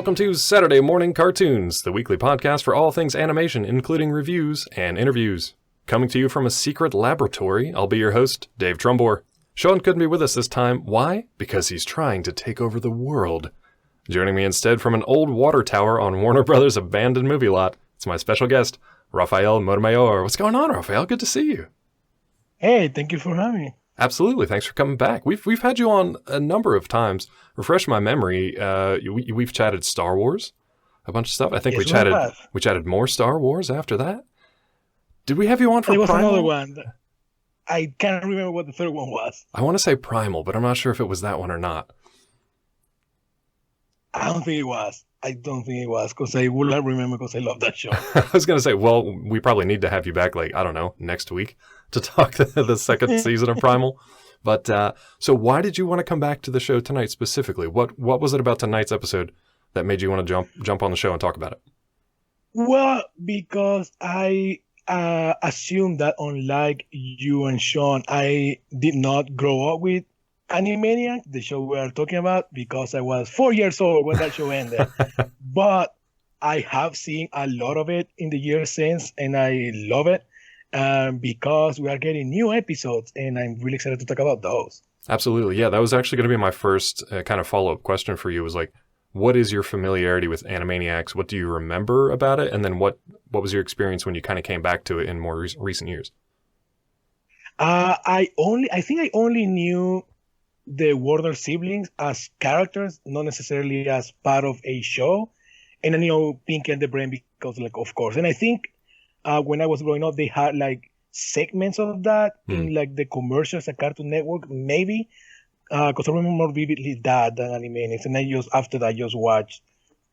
Welcome to Saturday Morning Cartoons, the weekly podcast for all things animation, including reviews and interviews. Coming to you from a secret laboratory, I'll be your host, Dave Trumbore. Sean couldn't be with us this time. Why? Because he's trying to take over the world. Joining me instead from an old water tower on Warner Brothers' abandoned movie lot, it's my special guest, Rafael Motamayor. What's going on, Rafael? Good to see you. Hey, thank you for having me. Absolutely. Thanks for coming back. We've had you on a number of times. Refresh my memory. We've chatted Star Wars, a bunch of stuff. I think we chatted more Star Wars after that. Did we have you on for Primal? There was another one. I can't remember what the third one was. I want to say Primal, but I'm not sure if it was that one or not. I don't think it was. Because I will not remember because I love that show. I was going to say, well, we probably need to have you back, next week to talk the second season of Primal. But so why did you want to come back to the show tonight specifically? What was it about tonight's episode that made you want to jump on the show and talk about it? Well, because I assume that unlike you and Sean, I did not grow up with Animaniacs, the show we are talking about, because I was 4 years old when that show ended. But I have seen a lot of it in the years since, and I love it because we are getting new episodes, and I'm really excited to talk about those. Absolutely. Yeah, that was actually going to be my first kind of follow-up question for you was what is your familiarity with Animaniacs? What do you remember about it? And then what was your experience when you kind of came back to it in more recent years? I think I only knew the Warner siblings as characters, not necessarily as part of a show. And I know Pinky and the Brain because, of course. And I think when I was growing up, they had segments of that in the commercials at Cartoon Network, maybe. Because I remember more vividly that than Animaniacs. And then after that, just watched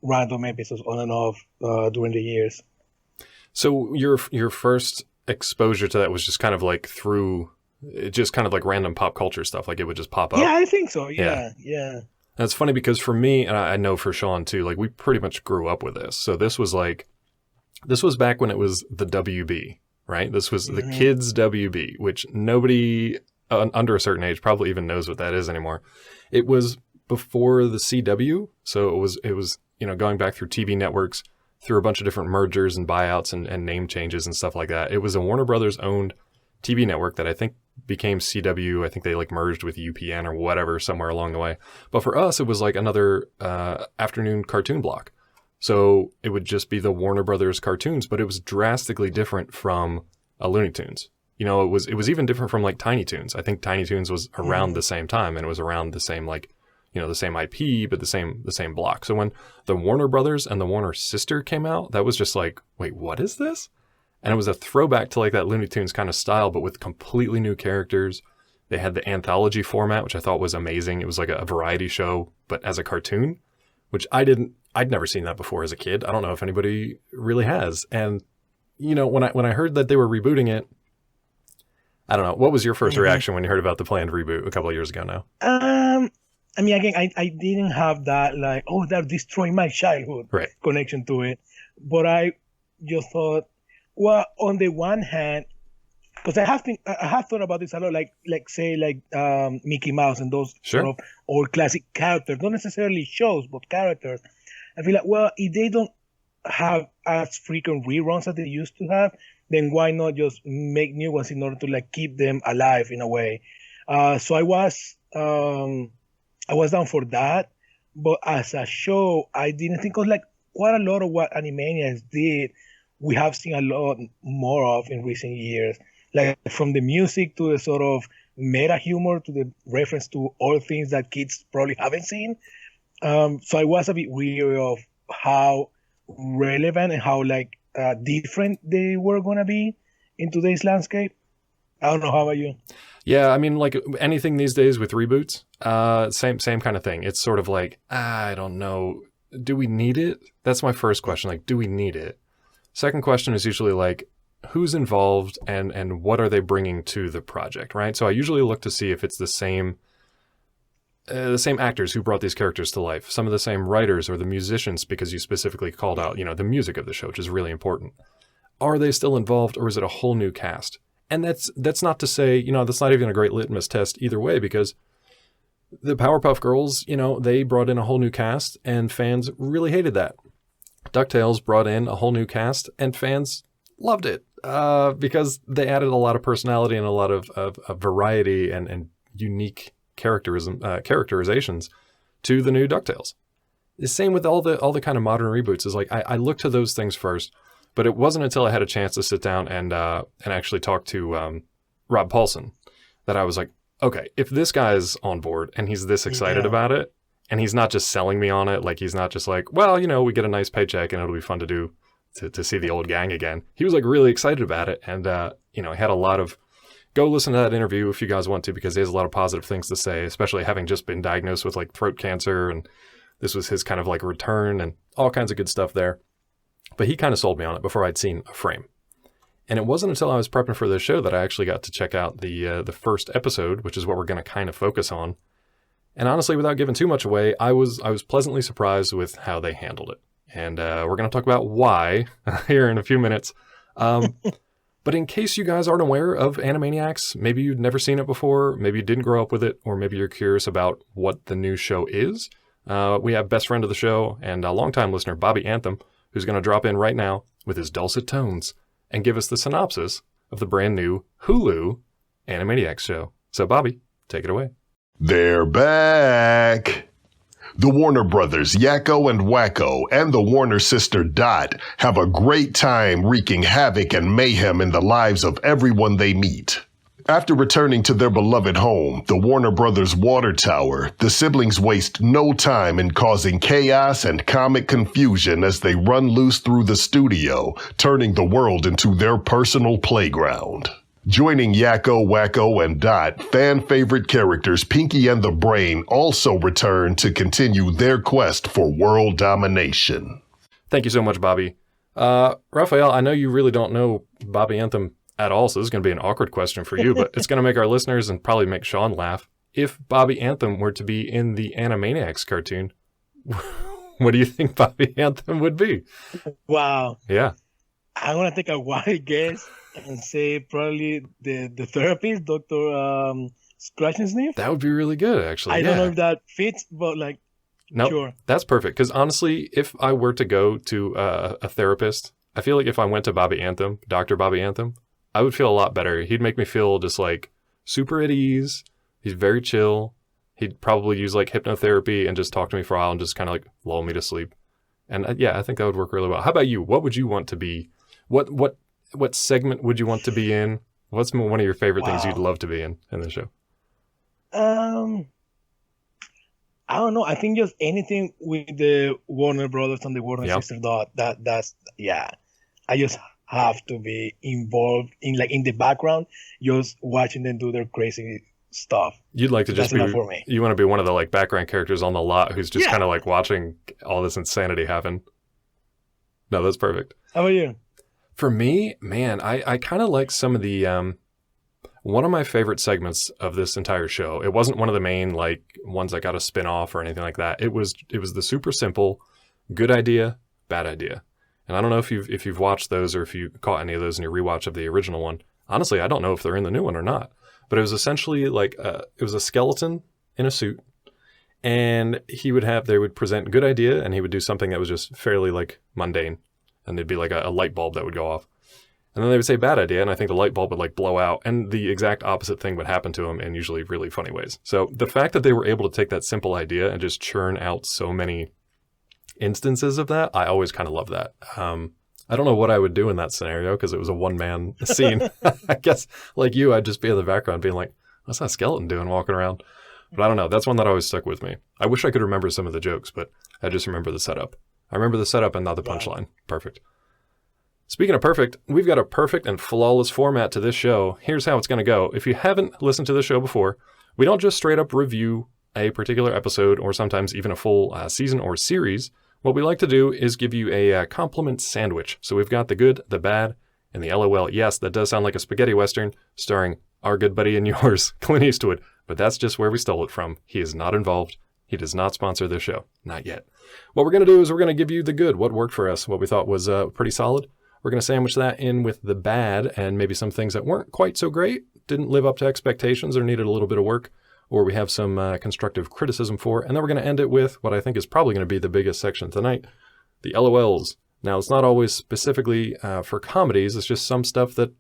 random episodes on and off during the years. So your first exposure to that was just kind of through... It just kind of random pop culture stuff, it would just pop up. Yeah, I think so. Yeah. That's funny because for me, and I know for Sean too, we pretty much grew up with this. So this was back when it was the WB, right? This was the kids WB, which nobody under a certain age probably even knows what that is anymore. It was before the CW, so it was going back through TV networks, through a bunch of different mergers and buyouts and name changes and stuff like that. It was a Warner Brothers owned TV network that I think became CW. I think they merged with UPN or whatever somewhere along the way. But for us, it was another afternoon cartoon block. So it would just be the Warner Brothers cartoons, but it was drastically different from a Looney Tunes. It was even different from Tiny Toons. I think Tiny Toons was around the same time, and it was around the same the same IP, but the same block. So when the Warner Brothers and the Warner sister came out, that was just wait, what is this? And it was a throwback to that Looney Tunes kind of style, but with completely new characters. They had the Anthology format, which I thought was amazing. It was a variety show, but as a cartoon, which I'd never seen that before as a kid. I don't know if anybody really has. And, when I heard that they were rebooting it, I don't know. What was your first reaction when you heard about the planned reboot a couple of years ago now? Again, I didn't have that, they're destroying my childhood connection to it. But I just thought, well, on the one hand, because I have thought about this a lot, Mickey Mouse and those sort of old classic characters, not necessarily shows, but characters. I feel if they don't have as frequent reruns as they used to have, then why not just make new ones in order to keep them alive in a way? So I was down for that, but as a show, I didn't think of quite a lot of what Animaniacs did. We have seen a lot more of in recent years, from the music to the sort of meta humor to the reference to all things that kids probably haven't seen. So I was a bit weary of how relevant and how different they were going to be in today's landscape. I don't know. How about you? Yeah, I mean, anything these days with reboots, same kind of thing. It's sort of I don't know. Do we need it? That's my first question. Do we need it? Second question is usually who's involved and what are they bringing to the project, right? So I usually look to see if it's the same actors who brought these characters to life, some of the same writers or the musicians, because you specifically called out, the music of the show, which is really important. Are they still involved, or is it a whole new cast? And that's not to say, that's not even a great litmus test either way, because The Powerpuff Girls, they brought in a whole new cast, and fans really hated that. DuckTales brought in a whole new cast, and fans loved it because they added a lot of personality and a lot of variety and unique characterizations to the new DuckTales. The same with all the kind of modern reboots. Is like I looked to those things first, but it wasn't until I had a chance to sit down and actually talk to Rob Paulson that I was like, okay, if this guy's on board and he's this excited about it, and he's not just selling me on it, like he's not just like, well, we get a nice paycheck and it'll be fun to do to see the old gang again. He was like really excited about it, and he had a lot of. Go listen to that interview if you guys want to, because he has a lot of positive things to say, especially having just been diagnosed with like throat cancer, and this was his kind of like return and all kinds of good stuff there. But he kind of sold me on it before I'd seen a frame. And it wasn't until I was prepping for this show that I actually got to check out the first episode, which is what we're going to kind of focus on. And honestly, without giving too much away, I was pleasantly surprised with how they handled it. And we're going to talk about why here in a few minutes. But in case you guys aren't aware of Animaniacs, maybe you'd never seen it before, maybe you didn't grow up with it, or maybe you're curious about what the new show is, we have best friend of the show and a longtime listener, Bobby Anthem, who's going to drop in right now with his dulcet tones and give us the synopsis of the brand new Hulu Animaniacs show. So, Bobby, take it away. They're back. The Warner brothers, Yakko and Wakko, and the Warner sister Dot have a great time wreaking havoc and mayhem in the lives of everyone they meet. After returning to their beloved home, the Warner Brothers water tower, the siblings waste no time in causing chaos and comic confusion as they run loose through the studio, turning the world into their personal playground. Joining Yakko, Wakko, and Dot, fan-favorite characters Pinky and the Brain also return to continue their quest for world domination. Thank you so much, Bobby. Rafael, I know you really don't know Bobby Anthem at all, so this is going to be an awkward question for you, but it's going to make our listeners and probably make Sean laugh. If Bobby Anthem were to be in the Animaniacs cartoon, what do you think Bobby Anthem would be? Wow. Yeah. I'm going to take a wild guess and say probably the therapist, Dr. Scratch his name. That would be really good, actually. I don't know if that fits, but no, sure. That's perfect. Because honestly, if I were to go to a therapist, I feel like if I went to Bobby Anthem, Dr. Bobby Anthem, I would feel a lot better. He'd make me feel just like super at ease. He's very chill. He'd probably use like hypnotherapy and just talk to me for a while and just kind of like lull me to sleep. And I think that would work really well. How about you? What would you want to be? What segment would you want to be in? What's one of your favorite things you'd love to be in the show? I don't know. I think just anything with the Warner Brothers and the Warner sister Dot. That's I just have to be involved in the background, just watching them do their crazy stuff. You'd like to just be for me. You want to be one of the background characters on the lot who's just kind of watching all this insanity happen. No, that's perfect. How about you? For me, man, I kind of like some of the, one of my favorite segments of this entire show. It wasn't one of the main ones that got a spin-off or anything like that. It was the super simple, good idea, bad idea. And I don't know if you've watched those or if you caught any of those in your rewatch of the original one. Honestly, I don't know if they're in the new one or not. But it was essentially it was a skeleton in a suit, and they would present good idea, and he would do something that was just fairly mundane. And there'd be a light bulb that would go off. And then they would say bad idea, and I think the light bulb would blow out, and the exact opposite thing would happen to him in usually really funny ways. So the fact that they were able to take that simple idea and just churn out so many instances of that, I always kind of love that. I don't know what I would do in that scenario because it was a one-man scene. I guess like you, I'd just be in the background being like, what's that skeleton doing walking around? But I don't know. That's one that always stuck with me. I wish I could remember some of the jokes, but I just remember the setup. I remember the setup and not the punchline. Perfect. Speaking of perfect, we've got a perfect and flawless format to this show. Here's how it's going to go. If you haven't listened to the show before, we don't just straight up review a particular episode or sometimes even a full season or series. What we like to do is give you a compliment sandwich. So we've got the good, the bad, and the LOL. Yes, that does sound like a spaghetti western starring our good buddy and yours, Clint Eastwood. But that's just where we stole it from. He is not involved. He does not sponsor this show. Not yet. What we're going to do is we're going to give you the good, what worked for us, what we thought was pretty solid. We're going to sandwich that in with the bad and maybe some things that weren't quite so great, didn't live up to expectations or needed a little bit of work. or we have some constructive criticism for, and then we're going to end it with what I think is probably going to be the biggest section tonight, the LOLs. Now, it's not always specifically for comedies. It's just some stuff that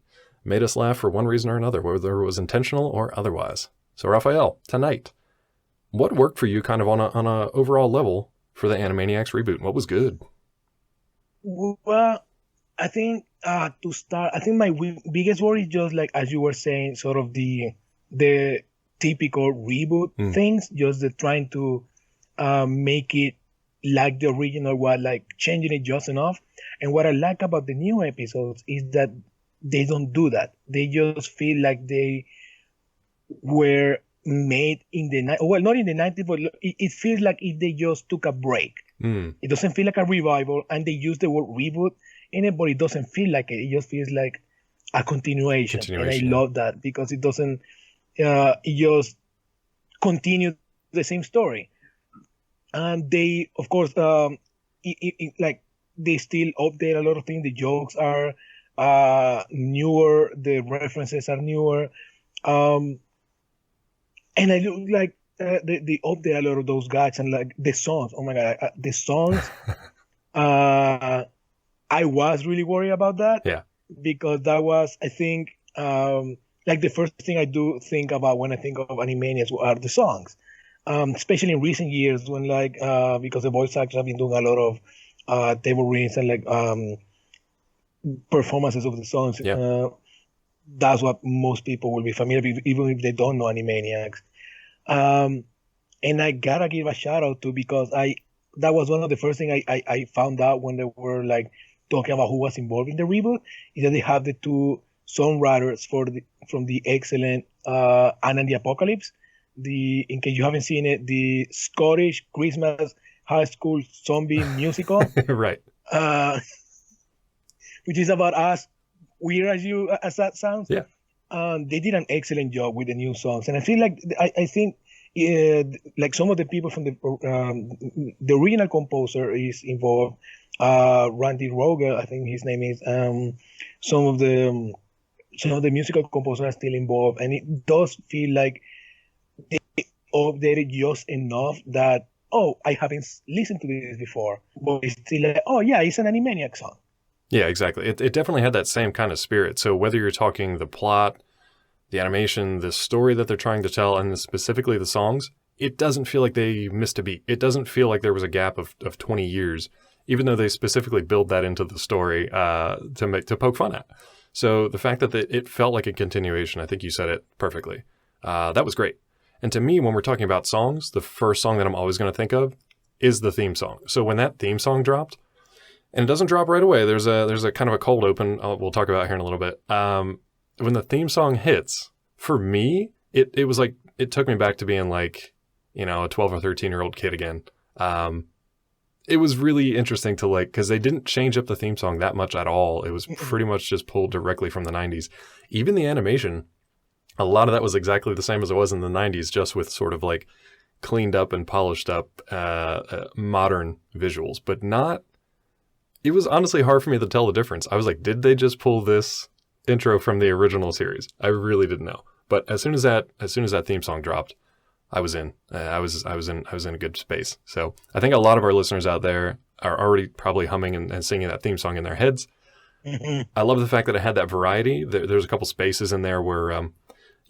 made us laugh for one reason or another, whether it was intentional or otherwise. So, Rafael, tonight, what worked for you kind of on a overall level for the Animaniacs reboot? What was good? Well, I think to start, I think my biggest worry is just like, as you were saying, sort of the typical reboot things, just the trying to make it like the original one, like changing it just enough. And what I like about the new episodes is that they don't do that. They just feel like they were made in the not in the 90s, but it feels like if they just took a break. It doesn't feel like a revival, and they use the word reboot in it, but it doesn't feel like it. It just feels like a continuation. And I love that because it doesn't it just continue the same story. And they, of course, like they still update a lot of things. The jokes are newer, the references are newer, and I look like they update a lot of those guys and like the songs. Oh my god, the songs! I was really worried about that. Yeah, because that was, I think, like the first thing I do think about when I think of Animaniacs are the songs. Especially in recent years when like because the voice actors have been doing a lot of table reads and like performances of the songs. Yeah. That's what most people will be familiar with, even if they don't know Animaniacs. And I gotta give a shout out to, because that was one of the first things I found out when they were like talking about who was involved in the reboot, is that they have the two songwriters from the excellent Anna and the Apocalypse. In case you haven't seen it, the Scottish Christmas high school zombie musical. Right. Which is about us, weird as that sounds. Yeah. They did an excellent job with the new songs. And I feel like, I think like some of the people from the original composer is involved. Randy Roger, I think his name is. Some of the musical composers are still involved. And it does feel like they updated just enough that, I haven't listened to this before, but it's still like, it's an Animaniacs song. Yeah, exactly. It definitely had that same kind of spirit. So whether you're talking the plot, the animation, the story that they're trying to tell, and specifically the songs, it doesn't feel like they missed a beat. It doesn't feel like there was a gap of 20 years, even though they specifically build that into the story to poke fun at. So the fact that it felt like a continuation, I think you said it perfectly. That was great. And to me, when we're talking about songs, the first song that I'm always going to think of is the theme song. So when that theme song dropped, and it doesn't drop right away, there's a kind of a cold open we'll talk about here in a little bit. When the theme song hits, for me, it was like, it took me back to being like, a 12 or 13-year-old kid again. It was really interesting to like, because they didn't change up the theme song that much at all. It was pretty much just pulled directly from the 90s. Even the animation, a lot of that was exactly the same as it was in the 90s, just with sort of like cleaned up and polished up modern visuals, but not. It was honestly hard for me to tell the difference. I was like, did they just pull this intro from the original series? I really didn't know. But as soon as that theme song dropped, I was in. I was in a good space. So I think a lot of our listeners out there are already probably humming and singing that theme song in their heads. Mm-hmm. I love the fact that it had that variety. There's a couple spaces in there where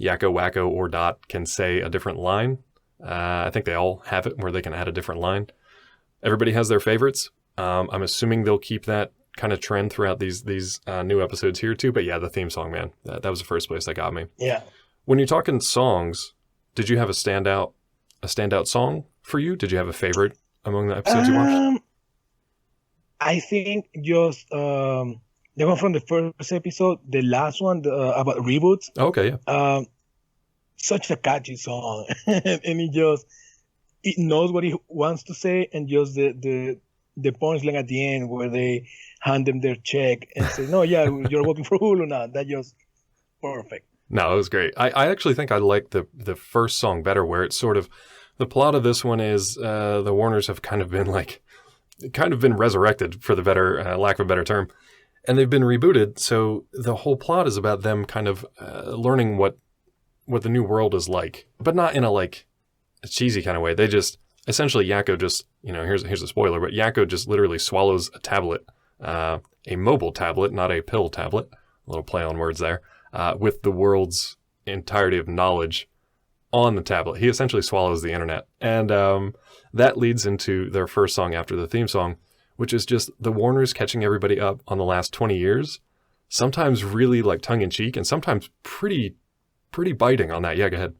Yakko, Wakko, or Dot can say a different line. I think they all have it where they can add a different line. Everybody has their favorites. I'm assuming they'll keep that kind of trend throughout these new episodes here too. But yeah, the theme song, man, that was the first place that got me. Yeah. When you're talking songs, did you have a standout song for you? Did you have a favorite among the episodes you watched? I think just the one from the first episode, the last one about reboots. Okay, yeah. Such a catchy song, and it knows what it wants to say, and just the punchline at the end where they hand them their check and say, "No, yeah, you're working for Hulu now." That just perfect. No, it was great. I actually think I like the first song better, where it's sort of the plot of this one is the Warners have kind of been resurrected, for the better lack of a better term, and they've been rebooted. So the whole plot is about them kind of learning what what the new world is like, but not in a like a cheesy kind of way. They just essentially Yakko just, here's a spoiler, but Yakko just literally swallows a tablet, a mobile tablet, not a pill tablet. A little play on words there, with the world's entirety of knowledge on the tablet. He essentially swallows the internet. And that leads into their first song after the theme song, which is just the Warners catching everybody up on the last 20 years, sometimes really like tongue-in-cheek and sometimes pretty biting on that. Yeah, go ahead.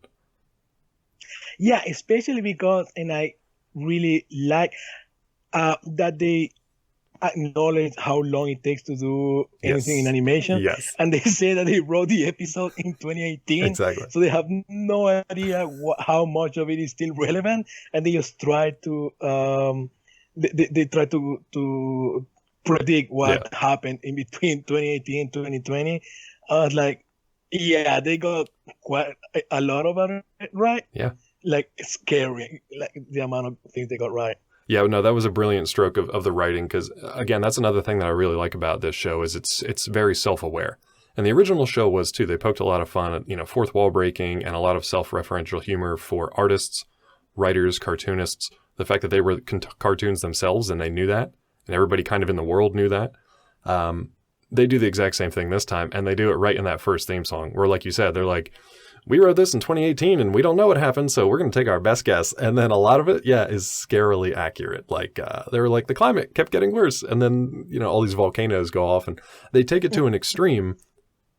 Yeah, especially because, and I really like that they acknowledge how long it takes to do anything in animation. Yes. And they say that they wrote the episode in 2018. Exactly. So they have no idea how much of it is still relevant. And they just try to, they try to predict what happened in between 2018 and 2020. I was like, yeah, they got quite a lot of it right. Yeah. Like, it's scary, like the amount of things they got right. Yeah, no, that was a brilliant stroke of the writing because, again, that's another thing that I really like about this show is it's very self-aware. And the original show was, too. They poked a lot of fun at, fourth wall breaking and a lot of self-referential humor for artists, writers, cartoonists. The fact that they were cartoons themselves and they knew that, and everybody kind of in the world knew that. They do the exact same thing this time, and they do it right in that first theme song where, like you said, they're like, we wrote this in 2018 and we don't know what happened, so we're going to take our best guess. And then a lot of it, is scarily accurate. Like, they were like, the climate kept getting worse. And then, all these volcanoes go off and they take it to an extreme,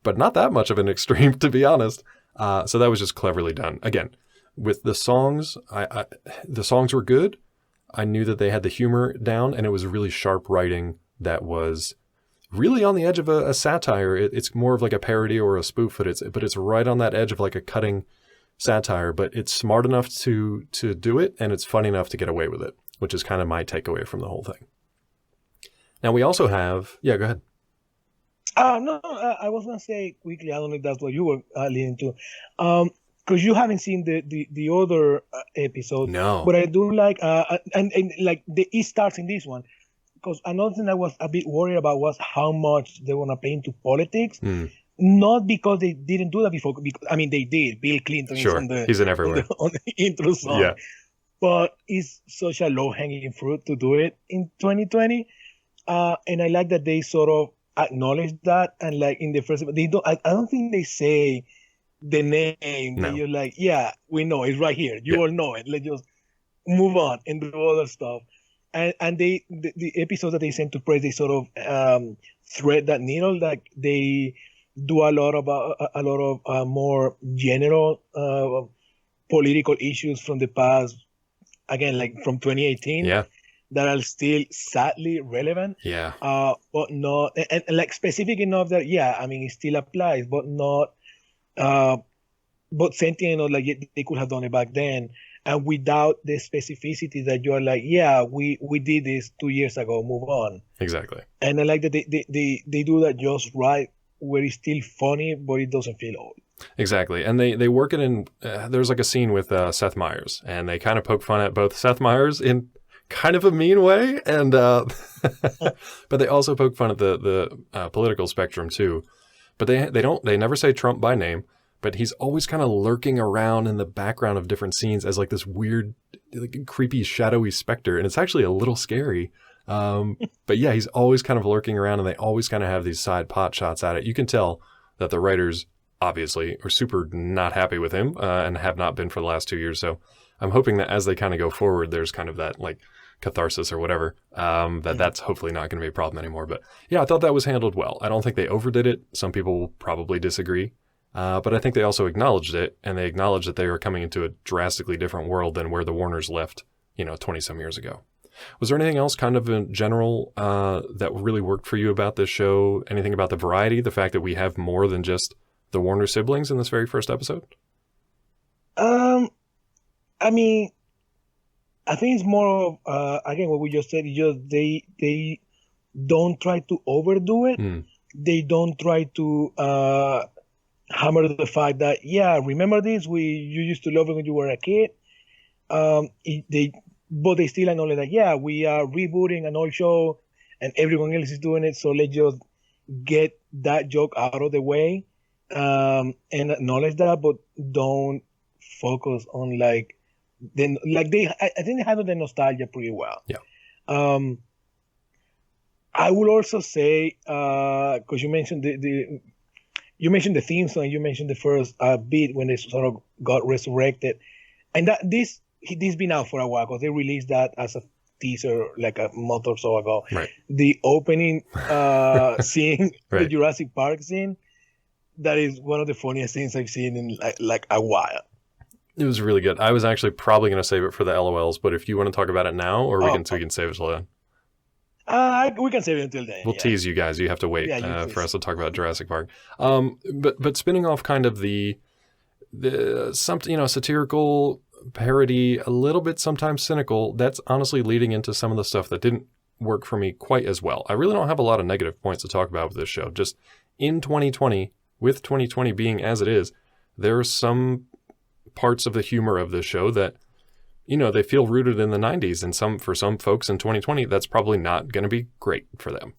but not that much of an extreme, to be honest. So that was just cleverly done. Again, with the songs, the songs were good. I knew that they had the humor down and it was really sharp writing that was really on the edge of a satire. It's more of like a parody or a spoof, but it's right on that edge of like a cutting satire, but it's smart enough to do it, and it's funny enough to get away with it, which is kind of my takeaway from the whole thing. Now we also have, go ahead. No, I was going to say quickly, I don't know if that's what you were leading to, because you haven't seen the other episode. No. But I do like, and like it starts in this one. Because another thing I was a bit worried about was how much they want to play into politics. Not because they didn't do that before. Because, I mean, they did. Bill Clinton is on he's in everywhere. on the intro song. Yeah. But it's such a low-hanging fruit to do it in 2020. And I like that they sort of acknowledge that. And like in the first, they don't. I don't think they say the name. No. You're like, yeah, we know it's right here. You all know it. Let's just move on and do other stuff. And the episodes that they send to press, they sort of thread that needle. Like they do a lot of more general political issues from the past. Again, like from 2018. Yeah. That are still sadly relevant. Yeah. But not and like specific enough that it still applies, but not. But sentient, like they could have done it back then. And without the specificity that you're like, we did this 2 years ago, move on. Exactly. And I like that they do that just right, where it's still funny, but it doesn't feel old. Exactly. And they work it in, there's like a scene with Seth Meyers, and they kind of poke fun at both Seth Meyers in kind of a mean way, and but they also poke fun at the political spectrum too. But they never say Trump by name. But he's always kind of lurking around in the background of different scenes as like this weird, like creepy, shadowy specter. And it's actually a little scary. But he's always kind of lurking around, and they always kind of have these side pot shots at it. You can tell that the writers obviously are super not happy with him and have not been for the last 2 years. So I'm hoping that as they kind of go forward, there's kind of that like catharsis or whatever, that's hopefully not going to be a problem anymore. But I thought that was handled well. I don't think they overdid it. Some people will probably disagree. But I think they also acknowledged it, and they acknowledged that they were coming into a drastically different world than where the Warners left, 20-some years ago. Was there anything else kind of in general that really worked for you about this show? Anything about the variety, the fact that we have more than just the Warner siblings in this very first episode? I mean, I think it's more of, again, what we just said, just they don't try to overdo it. They don't try to hammer the fact that remember this, you used to love it when you were a kid. But they still acknowledge that we are rebooting an old show and everyone else is doing it, so let's just get that joke out of the way and acknowledge that, but don't focus on I think they handle the nostalgia pretty well. Yeah. I would also say, because you mentioned you mentioned the theme song, you mentioned the first beat when they sort of got resurrected, and that this been out for a while because they released that as a teaser like a month or so ago. Right. The opening scene, right. the Jurassic Park scene, that is one of the funniest things I've seen in like a while. It was really good. I was actually probably going to save it for the LOLs, but if you want to talk about it now, or we can save it till then. We can save it until then. We'll tease you guys. You have to wait for us to talk about Jurassic Park. But spinning off kind of the something, satirical parody, a little bit sometimes cynical, that's honestly leading into some of the stuff that didn't work for me quite as well. I really don't have a lot of negative points to talk about with this show. Just in 2020, with 2020 being as it is, there are some parts of the humor of this show that, they feel rooted in the 90s, and for some folks in 2020, that's probably not going to be great for them.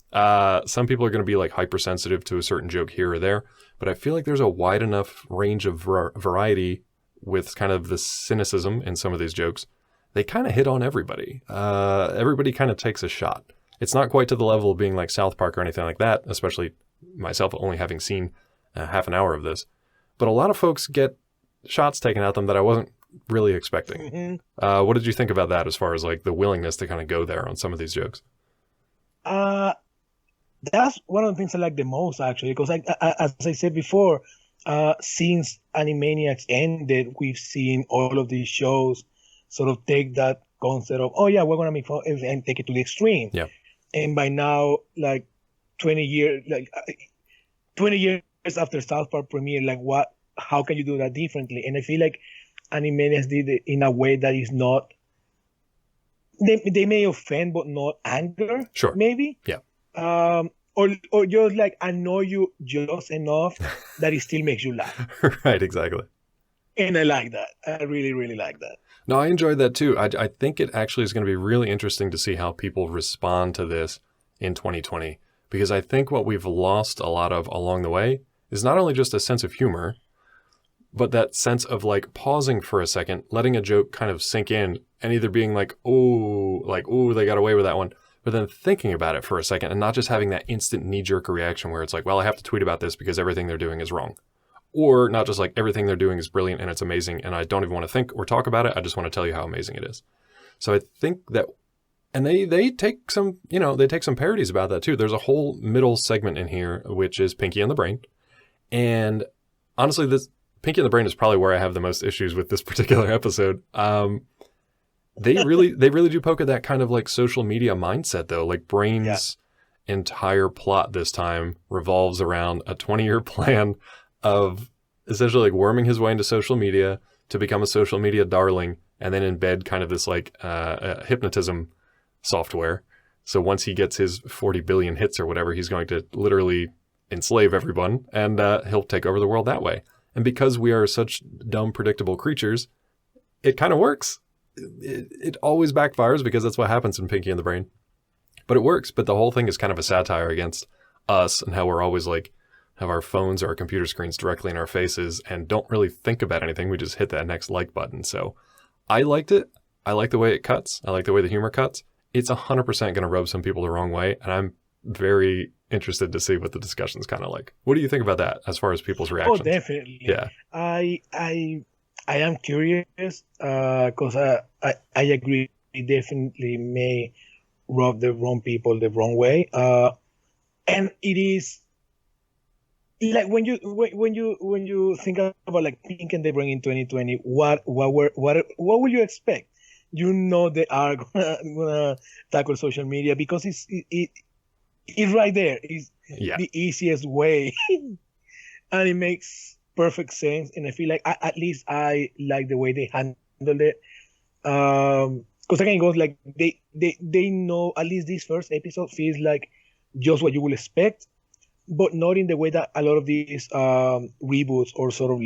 Some people are going to be like hypersensitive to a certain joke here or there, but I feel like there's a wide enough range of variety with kind of the cynicism in some of these jokes. They kind of hit on everybody. Everybody kind of takes a shot. It's not quite to the level of being like South Park or anything like that, especially myself only having seen half an hour of this. But a lot of folks get shots taken at them that I wasn't really expecting. What did you think about that as far as like the willingness to kind of go there on some of these jokes? That's one of the things I like the most, actually, because as I said before, since Animaniacs ended, we've seen all of these shows sort of take that concept of, we're going to make fun and take it to the extreme. Yeah. And by now, 20 years after South Park premiere, how can you do that differently? And I feel like Animaniacs did it in a way that is not, they may offend, but not anger. Sure. Maybe. Yeah. Or just annoy you just enough that it still makes you laugh. Right, exactly. And I like that. I really, really like that. No, I enjoyed that too. I think it actually is going to be really interesting to see how people respond to this in 2020, because I think what we've lost a lot of along the way is not only just a sense of humor, but that sense of pausing for a second, letting a joke kind of sink in, and either being oh, they got away with that one, but then thinking about it for a second and not just having that instant knee-jerk reaction where it's well, I have to tweet about this because everything they're doing is wrong. Or not just everything they're doing is brilliant and it's amazing and I don't even want to think or talk about it. I just want to tell you how amazing it is. So I think that, and they take some, they take some parodies about that too. There's a whole middle segment in here, which is Pinky and the Brain. And honestly, this Pinky and the Brain is probably where I have the most issues with this particular episode. They really do poke at that kind of social media mindset though. Brain's entire plot this time revolves around a 20-year plan of essentially worming his way into social media to become a social media darling, and then embed kind of this hypnotism software. So once he gets his 40 billion hits or whatever, he's going to literally enslave everyone, and he'll take over the world that way. And because we are such dumb, predictable creatures, it kind of works. It always backfires because that's what happens in Pinky and the Brain. But it works. But the whole thing is kind of a satire against us and how we're always have our phones or our computer screens directly in our faces and don't really think about anything. We just hit that next like button. So I liked it. I like the way it cuts. I like the way the humor cuts. It's 100% going to rub some people the wrong way. And I'm very interested to see what the discussion's kind of like. What do you think about that as far as people's reactions? Oh, definitely. Yeah. I am curious because I agree. It definitely may rub the wrong people the wrong way. And it is when you think about Pink and the Brain in 2020, what will you expect? They are gonna tackle social media because it's right there. It's the easiest way, and it makes perfect sense. And I feel at least I like the way they handled it. Because again, it goes they know, at least this first episode feels like just what you will expect, but not in the way that a lot of these reboots or sort of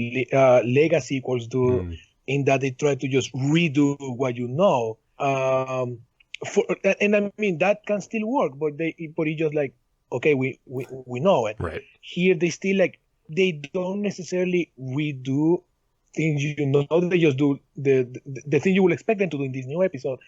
legacy-quels do, in that they try to just redo what you know. And I mean, that can still work, but it's just okay, we know it. Right. Here, they still they don't necessarily redo things you know. They just do the thing you will expect them to do in this new episode,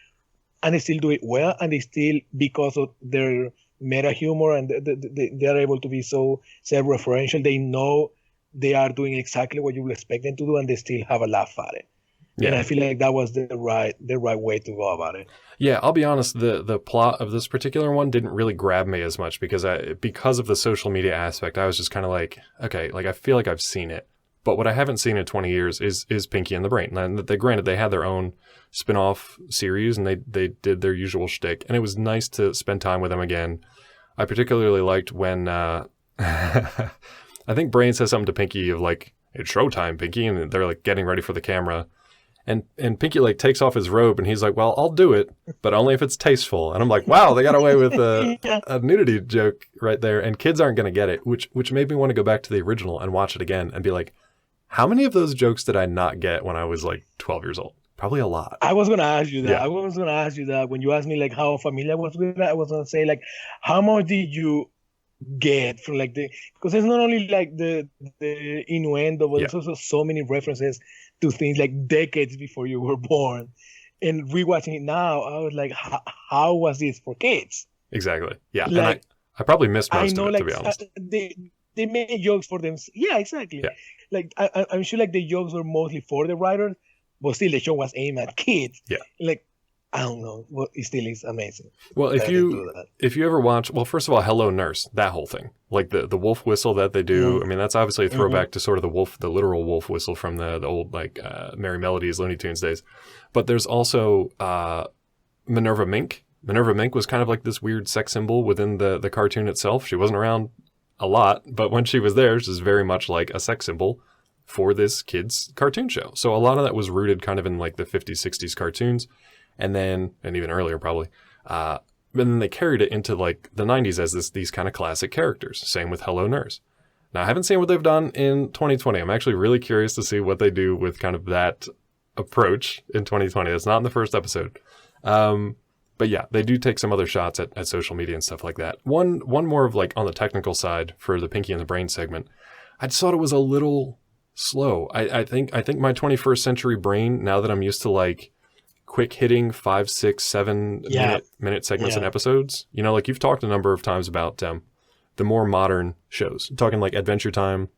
and they still do it well, and they still, because of their meta humor and they are able to be so self-referential, they know they are doing exactly what you would expect them to do, and they still have a laugh at it. Yeah. And I feel like that was the right way to go about it. Yeah, I'll be honest, the plot of this particular one didn't really grab me as much because of the social media aspect. I was just kind of like, okay, like I feel like I've seen it. But what I haven't seen in 20 years is Pinky and the Brain. And granted, they had their own spin-off series and they did their usual shtick. And it was nice to spend time with them again. I particularly liked when I think Brain says something to Pinky of like, it's showtime, Pinky. And they're like getting ready for the camera. And Pinky like takes off his robe and he's like, well, I'll do it, but only if it's tasteful. And I'm like, wow, they got away with a nudity joke right there. And kids aren't going to get it, which made me want to go back to the original and watch it again and be like, how many of those jokes did I not get when I was like 12 years old? Probably a lot. I was going to ask you that. Yeah. I was going to ask you that when you asked me like how familiar I was with that. I was going to say like, how much did you get from like because it's not only like the innuendo, but there's also so many references to things like decades before you were born. And rewatching it now, I was like, how was this for kids? Exactly. Yeah. Like, and I probably missed most of it, like, to be honest. They made jokes for them. Yeah, exactly. Yeah. Like I'm sure like the jokes were mostly for the writers, but still the show was aimed at kids. Yeah. Like, I don't know, but it still is amazing. Well, if you ever watch, well, first of all, Hello Nurse, that whole thing, like the wolf whistle that they do. Mm-hmm. I mean, that's obviously a throwback to sort of the literal wolf whistle from the old like Merry Melodies, Looney Tunes days. But there's also Minerva Mink. Minerva Mink was kind of like this weird sex symbol within the cartoon itself. She wasn't around a lot, but when she was there, she was very much like a sex symbol for this kid's cartoon show. So a lot of that was rooted kind of in like the 50s, 60s cartoons. And even earlier probably, but then they carried it into like the 90s as these kind of classic characters. Same with Hello Nurse. Now I haven't seen what they've done in 2020. I'm actually really curious to see what they do with kind of that approach in 2020. That's not in the first episode. But yeah, they do take some other shots at social media and stuff like that. One more of like on the technical side for the Pinky and the Brain segment. I just thought it was a little slow. I think my 21st century brain, now that I'm used to like quick hitting 5, 6, 7 minute segments and episodes. You know, like you've talked a number of times about the more modern shows. I'm talking like Adventure Time,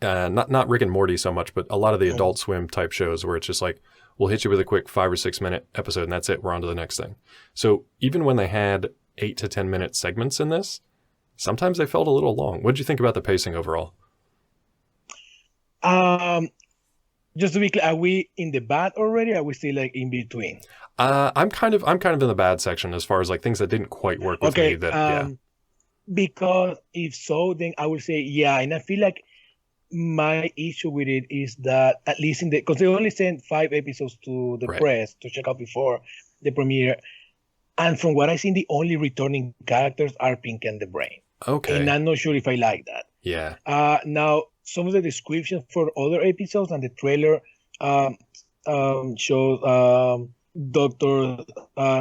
not Rick and Morty so much, but a lot of the Adult Swim type shows where it's just like, we'll hit you with a quick 5 or 6 minute episode and that's it. We're on to the next thing. So even when they had 8 to 10 minute segments in this, sometimes they felt a little long. What did you think about the pacing overall? Just to be clear, are we in the bad already? Or are we still like in between? I'm kind of in the bad section as far as like things that didn't quite work with me. Because if so, then I would say and I feel like my issue with it is that at least because they only sent 5 episodes to the press to check out before the premiere, and from what I seen, the only returning characters are Pinky and the Brain. Okay, and I'm not sure if I like that. Yeah. Now, some of the descriptions for other episodes and the trailer shows Dr.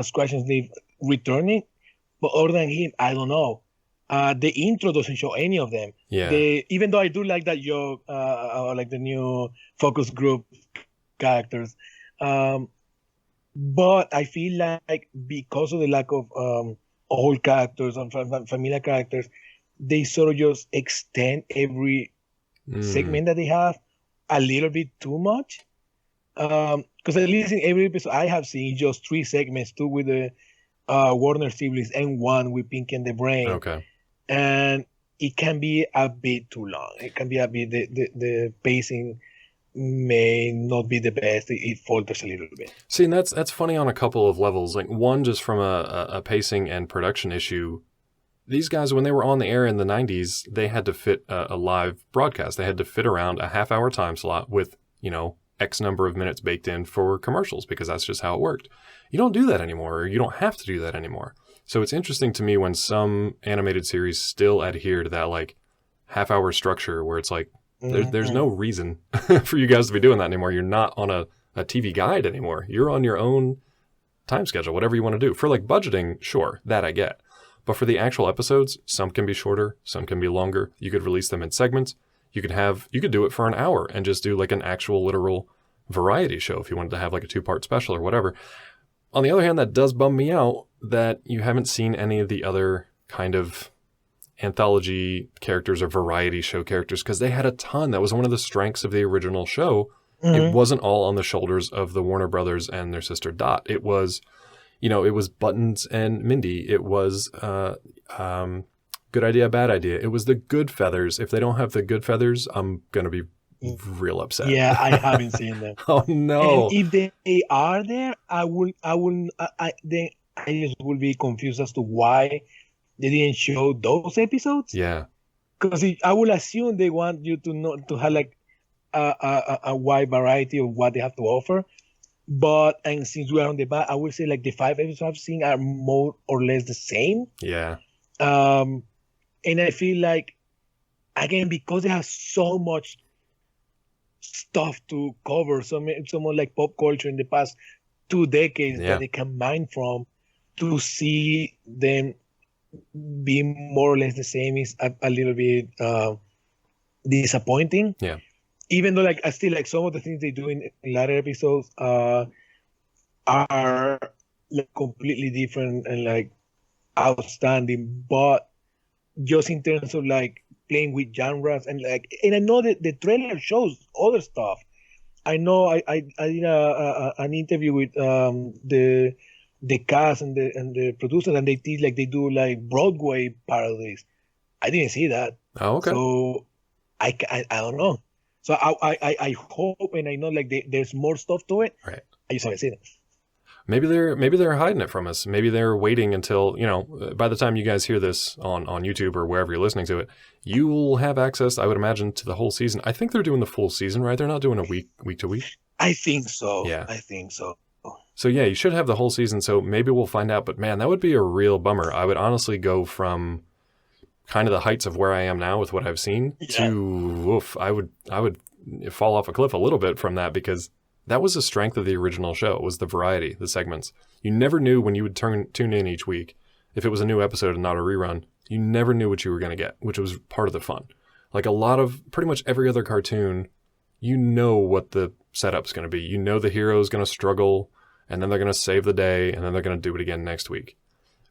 Scratch and Sniff returning, but other than him, I don't know. The intro doesn't show any of them. Yeah. Even though I do like that joke, like the new focus group characters, but I feel like because of the lack of old characters and familiar characters, they sort of just extend every segment that they have a little bit too much. Because at least in every episode I have seen just 3 segments, 2 with the Warner siblings and 1 with Pinky and the Brain. Okay. And it can be a bit too long. It can be a bit, the pacing may not be the best. It falters a little bit. See, and that's funny on a couple of levels. Like one, just from a pacing and production issue. These guys, when they were on the air in the 90s, they had to fit a live broadcast. They had to fit around a half-hour time slot with, X number of minutes baked in for commercials because that's just how it worked. You don't do that anymore, or you don't have to do that anymore. So it's interesting to me when some animated series still adhere to that like half-hour structure where it's like, there's no reason for you guys to be doing that anymore. You're not on a TV guide anymore. You're on your own time schedule, whatever you want to do. For like budgeting, sure, that I get. But for the actual episodes, some can be shorter, some can be longer. You could release them in segments. You could do it for an hour and just do like an actual literal variety show if you wanted to have like a 2-part special or whatever. On the other hand, that does bum me out that you haven't seen any of the other kind of anthology characters or variety show characters, because they had a ton. That was one of the strengths of the original show. It wasn't all on the shoulders of the Warner Brothers and their sister Dot. It was, it was Buttons and Mindy. It was Good Idea, Bad Idea. It was the Good Feathers. If they don't have the Good Feathers, I'm going to be real upset. Yeah, I haven't seen them. Oh no! And if they are there, I just will be confused as to why they didn't show those episodes. Yeah, because I will assume they want you to know, to have like a wide variety of what they have to offer. And since we are on the back, I will say like the 5 episodes I've seen are more or less the same. Yeah. And I feel like, again, because they have so much stuff to cover, someone like pop culture in the past 2 decades that they can mine from, to see them be more or less the same is a little bit disappointing. Yeah. Even though like I still like some of the things they do in later episodes are like completely different and like outstanding, but just in terms of like playing with genres and I know that the trailer shows other stuff. I know I did an interview with the cast and the producers, and they do like Broadway parodies. I didn't see that. Oh, okay. So I don't know. So I hope, and I know like there's more stuff to it. Right. I just haven't seen it. Maybe they're hiding it from us. Maybe they're waiting until, by the time you guys hear this on YouTube or wherever you're listening to it, you will have access, I would imagine, to the whole season. I think they're doing the full season, right? They're not doing a week to week. I think so. Yeah. I think so. So yeah, you should have the whole season. So maybe we'll find out. But man, that would be a real bummer. I would honestly go from kind of the heights of where I am now with what I've seen to woof. I would fall off a cliff a little bit from that, because that was the strength of the original show, was the variety, the segments. You never knew when you would tune in each week, if it was a new episode and not a rerun, you never knew what you were going to get, which was part of the fun. Like a lot of pretty much every other cartoon, you know what the setup's going to be. You know the hero's going to struggle, and then they're going to save the day, and then they're going to do it again next week.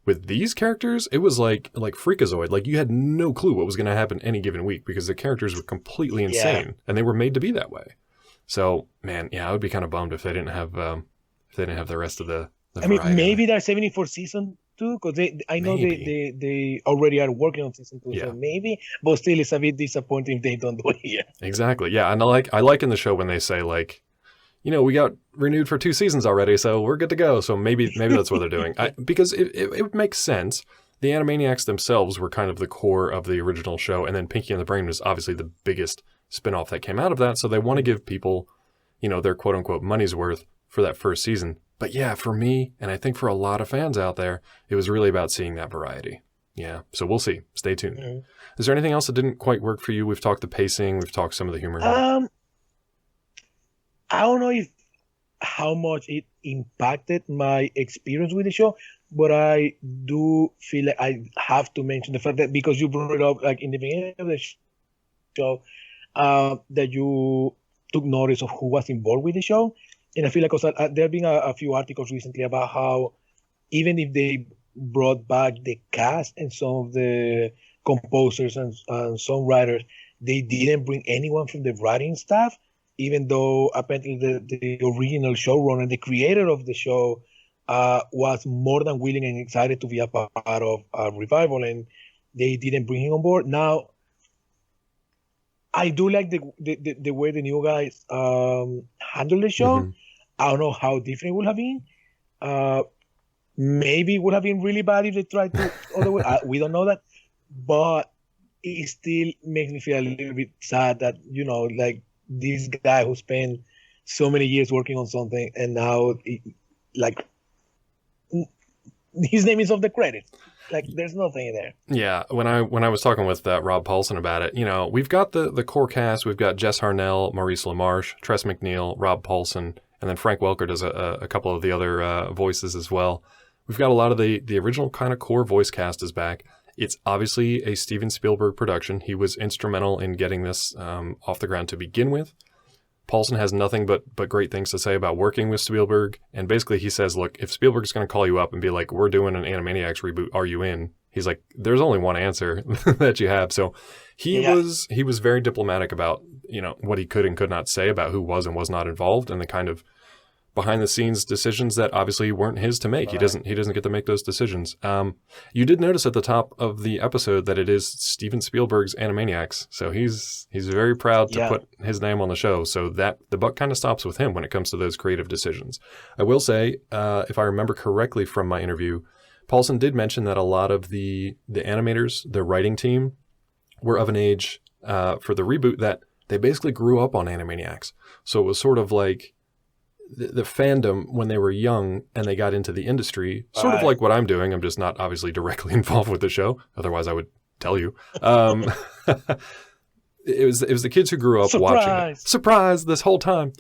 With these characters, it was like Freakazoid. Like you had no clue what was going to happen any given week, because the characters were completely insane, and they were made to be that way. So, man, yeah, I would be kind of bummed if they didn't have the rest of the variety. Maybe they're saving it for season 2, because I know they already are working on season 2. So maybe, but still, it's a bit disappointing if they don't do it yet. Exactly. Yeah, and I like in the show when they say like, we got renewed for 2 seasons already, so we're good to go. So maybe that's what they're doing. Because it makes sense. The Animaniacs themselves were kind of the core of the original show, and then Pinky and the Brain was obviously the biggest spinoff that came out of that. So they want to give people, their quote unquote money's worth for that first season. But yeah, for me, and I think for a lot of fans out there, it was really about seeing that variety. Yeah. So we'll see. Stay tuned. Mm-hmm. Is there anything else that didn't quite work for you? We've talked the pacing. We've talked some of the humor. I don't know how much it impacted my experience with the show, but I do feel like I have to mention the fact that, because you brought it up like in the beginning of the show, that you took notice of who was involved with the show. And I feel like there have been a few articles recently about how even if they brought back the cast and some of the composers and songwriters, they didn't bring anyone from the writing staff, even though apparently the original showrunner, the creator of the show, was more than willing and excited to be a part of a revival, and they didn't bring him on board. Now, I do like the way the new guys handle the show. Mm-hmm. I don't know how different it would have been. Maybe it would have been really bad if they tried to other way. We don't know that, but it still makes me feel a little bit sad that like this guy who spent so many years working on something, and now his name is off the credit. Like there's nothing there. Yeah, when I was talking with Rob Paulson about it, we've got the core cast. We've got Jess Harnell, Maurice LaMarche, Tress MacNeille, Rob Paulson, and then Frank Welker does a couple of the other voices as well. We've got a lot of the original kind of core voice cast is back, It's obviously a Steven Spielberg production. He was instrumental in getting this off the ground to begin with. Paulson has nothing but great things to say about working with Spielberg. And basically he says, look, if Spielberg's going to call you up and be like, we're doing an Animaniacs reboot, are you in? He's like, there's only one answer that you have. So he was very diplomatic about, what he could and could not say about who was and was not involved, and the kind of behind the scenes decisions that obviously weren't his to make. Right. He doesn't get to make those decisions. You did notice at the top of the episode that it is Steven Spielberg's Animaniacs. So he's very proud to put his name on the show. So that the buck kind of stops with him when it comes to those creative decisions. I will say, if I remember correctly from my interview, Paulson did mention that a lot of the animators, the writing team, were of an age for the reboot that they basically grew up on Animaniacs. So it was sort of like the fandom when they were young and they got into the industry, sort of like what I'm doing. I'm just not obviously directly involved with the show. Otherwise I would tell you. It was the kids who grew up watching it. Surprise this whole time.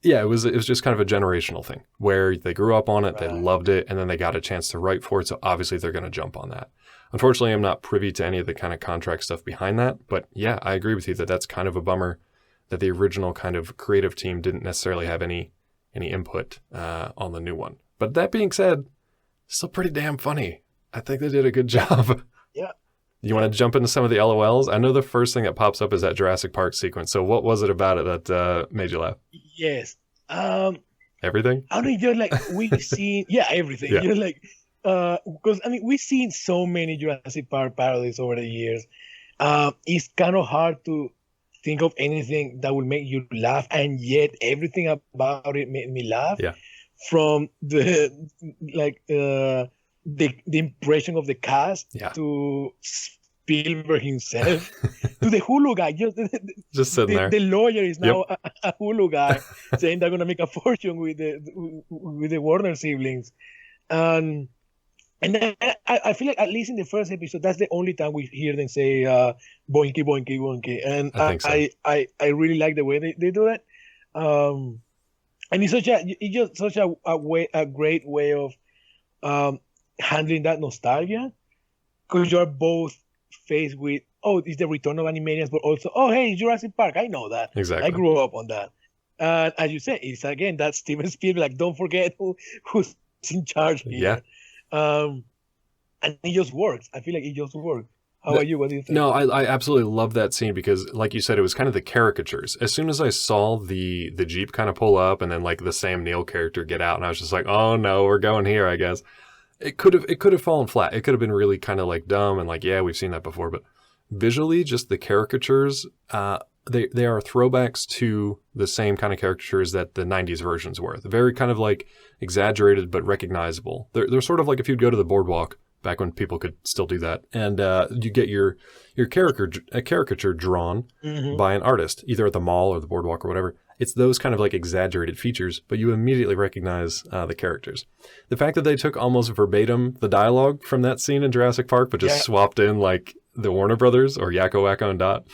It was just kind of a generational thing where they grew up on it, they loved it, and then they got a chance to write for it. So obviously they're going to jump on that. Unfortunately, I'm not privy to any of the kind of contract stuff behind that. But yeah, I agree with you that that's kind of a bummer that the original kind of creative team didn't necessarily have any input on the new one. But that being said, still pretty damn funny. I think they did a good job. Yeah. You want to jump into some of the LOLs? I know the first thing that pops up is that Jurassic Park sequence. So what was it about it that made you laugh? Yes. Everything? I don't know, just like we've seen, everything. Yeah. Just like, because we've seen so many Jurassic Park parodies over the years. It's kind of hard to think of anything that will make you laugh, and yet everything about it made me laugh. Yeah. From the impression of the cast to Spielberg himself to the Hulu guy. Just sitting there. The lawyer is now a Hulu guy saying they're going to make a fortune with the Warner siblings. And then I feel like at least in the first episode, that's the only time we hear them say boinky, boinky, boinky. And I really like the way they do that. And it's just such a great way of handling that nostalgia, because you're both faced with, it's the return of Animaniacs, but also, hey, Jurassic Park. I know that. Exactly. I grew up on that. And as you said, it's again that Steven Spielberg. Like, don't forget who's in charge here. Yeah. And it just works. I feel like it just works. How about you? What do you think? No, I absolutely love that scene because, like you said, it was kind of the caricatures. As soon as I saw the Jeep kind of pull up and then like the Sam Neill character get out, and I was just like, oh no, we're going here, I guess. It could have fallen flat. It could have been really kind of like dumb and like, yeah, we've seen that before. But visually, just the caricatures, they are throwbacks to the same kind of caricatures that the 90s versions were. They're very kind of like exaggerated but recognizable. They're sort of like if you'd go to the boardwalk back when people could still do that, and you get your caricature drawn by an artist, either at the mall or the boardwalk or whatever. It's those kind of like exaggerated features, but you immediately recognize the characters. The fact that they took almost verbatim the dialogue from that scene in Jurassic Park, but just swapped in like the Warner Brothers or Yakko, Wakko, and Dot.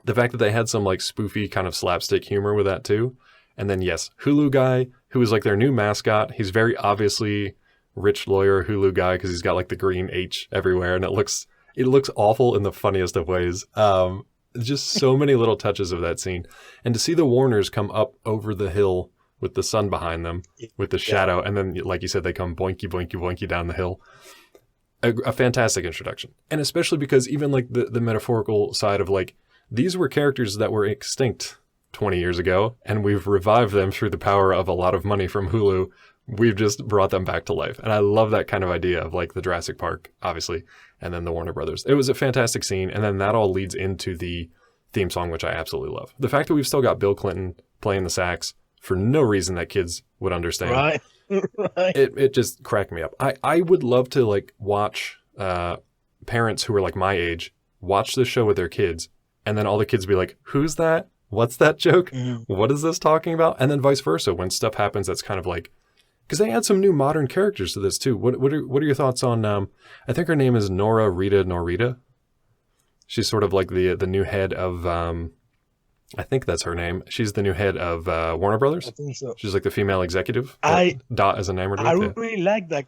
The fact that they had some like spoofy kind of slapstick humor with that too. And then yes, Hulu guy, who is like their new mascot. He's very obviously rich lawyer Hulu guy because he's got like the green H everywhere, and it looks awful in the funniest of ways. Just so many little touches of that scene. And to see the Warners come up over the hill with the sun behind them, with the shadow, and then, like you said, they come boinky, boinky, boinky down the hill. A fantastic introduction. And especially because even like the metaphorical side of like, these were characters that were extinct 20 years ago, and we've revived them through the power of a lot of money from Hulu. We've just brought them back to life. And I love that kind of idea of like the Jurassic Park, obviously, and then the Warner Brothers. It was a fantastic scene. And then that all leads into the theme song, which I absolutely love. The fact that we've still got Bill Clinton playing the sax for no reason that kids would understand. Right. It just cracked me up. I would love to like watch parents who are like my age watch this show with their kids, and then all the kids be like, who's that? What's that joke? What is this talking about? And then vice versa, when stuff happens that's kind of like, because they add some new modern characters to this too. What are your thoughts on, I think her name is Norita. She's sort of like the new head of, I think that's her name. She's the new head of Warner Brothers. I think so. She's like the female executive. Dot is enamored with. I really like that.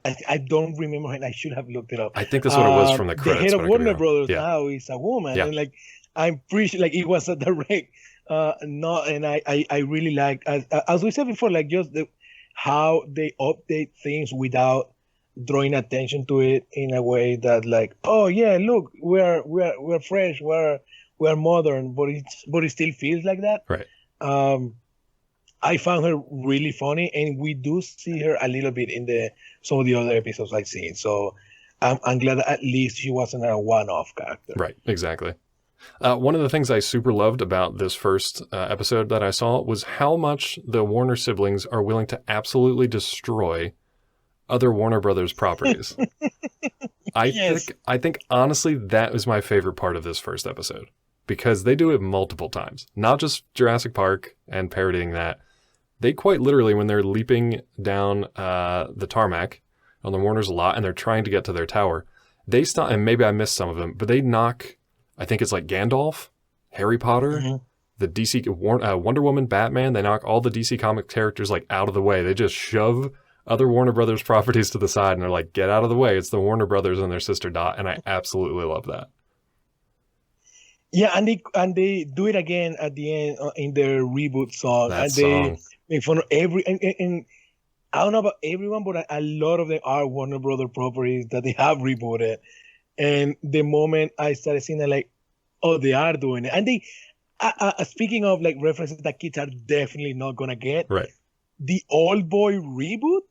I don't remember, and I should have looked it up. I think that's what it was from the The credits. head of but I could be Warner wrong. Brothers Yeah. now is a woman, Yeah. and like I'm pretty sure like it was a direct. No, and I really like as we said before, like just how they update things without drawing attention to it in a way that like, oh yeah, look, we're fresh, we're modern, but it still feels like that. Right. I found her really funny, and we do see her a little bit in some of the other episodes I've seen. So I'm glad that at least she wasn't a one-off character. Right, exactly. One of the things I super loved about this first episode that I saw was how much the Warner siblings are willing to absolutely destroy other Warner Brothers properties. I think honestly that was my favorite part of this first episode, because they do it multiple times, not just Jurassic Park and parodying that. They quite literally, when they're leaping down the tarmac on the Warner's lot and they're trying to get to their tower, they stop, and maybe I missed some of them, but they knock, I think it's like Gandalf, Harry Potter, the DC, Wonder Woman, Batman, they knock all the DC comic characters like out of the way. They just shove other Warner Brothers properties to the side and they're like, get out of the way. It's the Warner Brothers and their sister Dot. And I absolutely love that. Yeah, and they do it again at the end in their reboot song. That and song. They make fun of and I don't know about everyone, but a lot of them are Warner Brother properties that they have rebooted. And the moment I started seeing it, like, oh, they are doing it. And they, speaking of like references that kids are definitely not gonna get, Right. The Old Boy reboot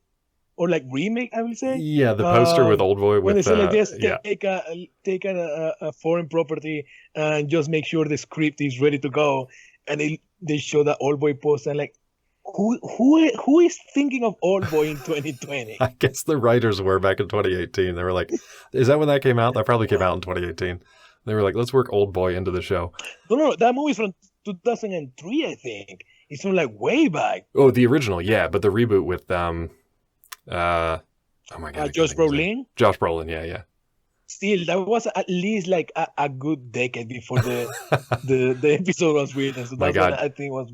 or like remake, I will say. Yeah, the poster with Old Boy when with they say like this, yeah. take a foreign property and just make sure the script is ready to go, and they show that Old Boy poster and like, who is thinking of Old Boy in 2020? I guess the writers were back in 2018. They were like, is that when that came out? That probably came out in 2018. They were like, let's work Old Boy into the show. No, that movie's from 2003, I think. It's from like way back. Oh, the original, yeah, but the reboot with oh my god, Josh Brolin. Josh Brolin, yeah. Still, that was at least like a good decade before the episode was written. So that's what I think was.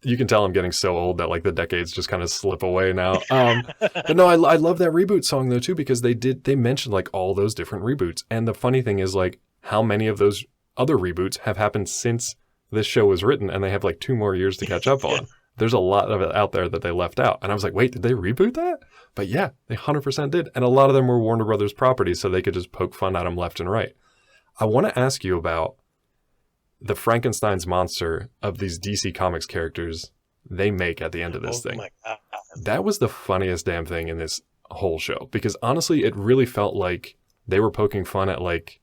You can tell I'm getting so old that like the decades just kind of slip away now. But no, I love that reboot song though too, because they mentioned like all those different reboots, and the funny thing is like how many of those other reboots have happened since this show was written, and they have like 2 more years to catch up on. There's a lot of it out there that they left out. And I was like, wait, did they reboot that? But yeah, they 100% did. And a lot of them were Warner Brothers properties, so they could just poke fun at them left and right. I want to ask you about the Frankenstein's monster of these DC Comics characters they make at the end of this thing. My God. That was the funniest damn thing in this whole show. Because honestly, it really felt like they were poking fun at like